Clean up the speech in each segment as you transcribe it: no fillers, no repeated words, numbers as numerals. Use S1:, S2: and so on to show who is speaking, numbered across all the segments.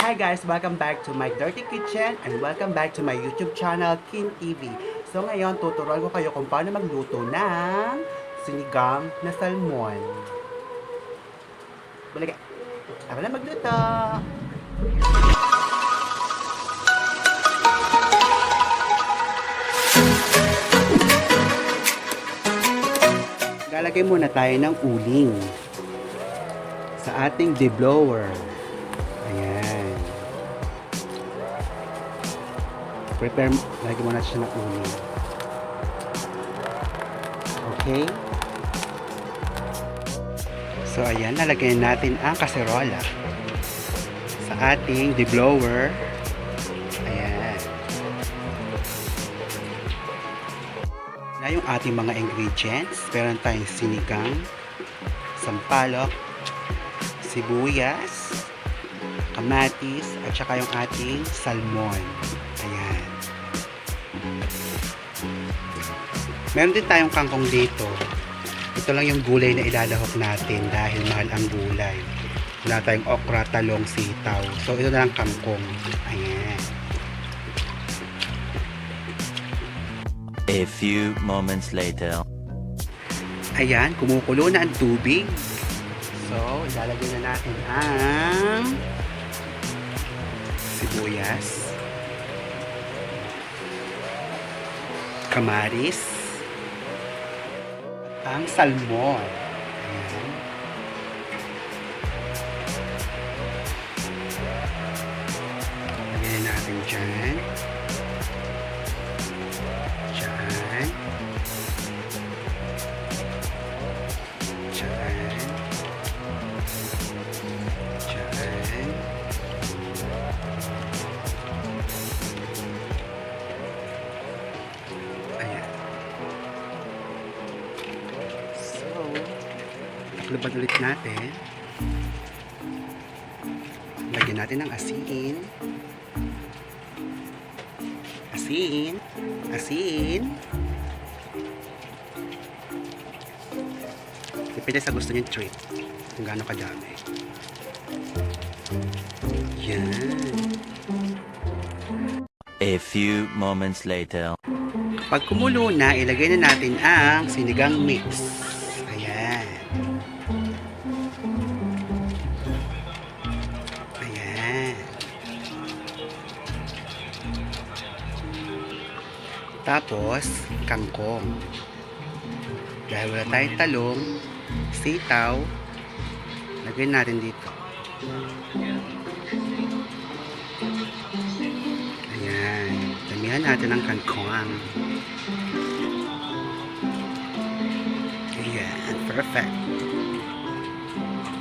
S1: Hi guys! Welcome back to my Dirty Kitchen and welcome back to my YouTube channel, King TV. So ngayon, tuturuan ko kayo kung paano magluto ng sinigang na salmon. Balik! Ako na magluto! Lalagay muna tayo ng uling sa ating deblower. Ayan. Prepare, lagyan muna siya ng uling. Okay. So, ayan, lalagyan natin ang kaserola sa ating deblower. Ayan. Na yung ating mga ingredients. Meron tayong sinigang, sampalok, sibuyas, kamatis, at saka yung ating salmon. Ayan. Meron din tayong kangkong dito. Ito lang yung gulay na ilalahok natin dahil mahal ang gulay. Wala tayong okra, talong, sitaw. So, ito na lang kangkong. Ayan.
S2: A few moments later.
S1: Ayan, kumukulo na ang tubig. So, ilalagay na natin ang sibuyas, kamatis, ang salmon. Ayan. Lagyan natin dyan. Dyan. Dyan. Dyan. Ayan. So, takluban ulit natin. Lagyan natin ng asin. Asin. Asin. Depende sa gusto niyong treat. Kung gaano kadami. Yan.
S2: A few moments later.
S1: Pag kumulo na, ilagay na natin ang sinigang mix. Ayan. Ayan. Tapos, kangkong. Dahil wala tayong talong, sitaw, lagyan natin dito. Ayan. Damihan natin ang kangkong. Ayan. Perfect.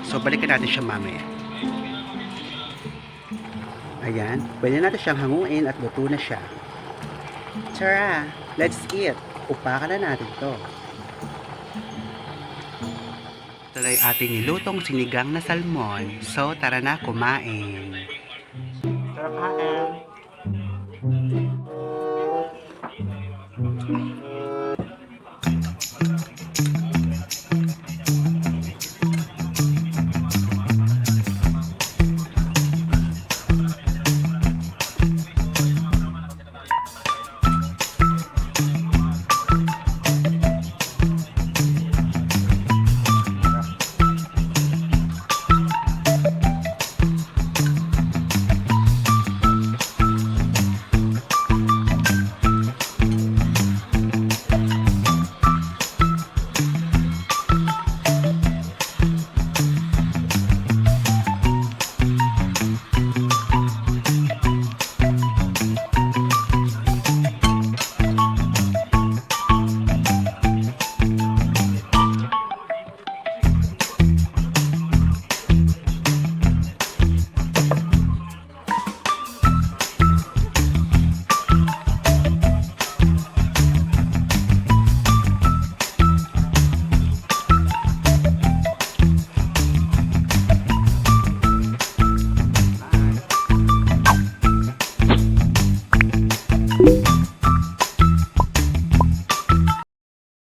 S1: So, balikan natin siya mamaya. Ayan. Pwede natin siyang hanguin at luto na siya. Tara! Let's eat! Upakan na natin to. Ito na yung ating nilutong sinigang na salmon. So, tara na kumain. Tara kain!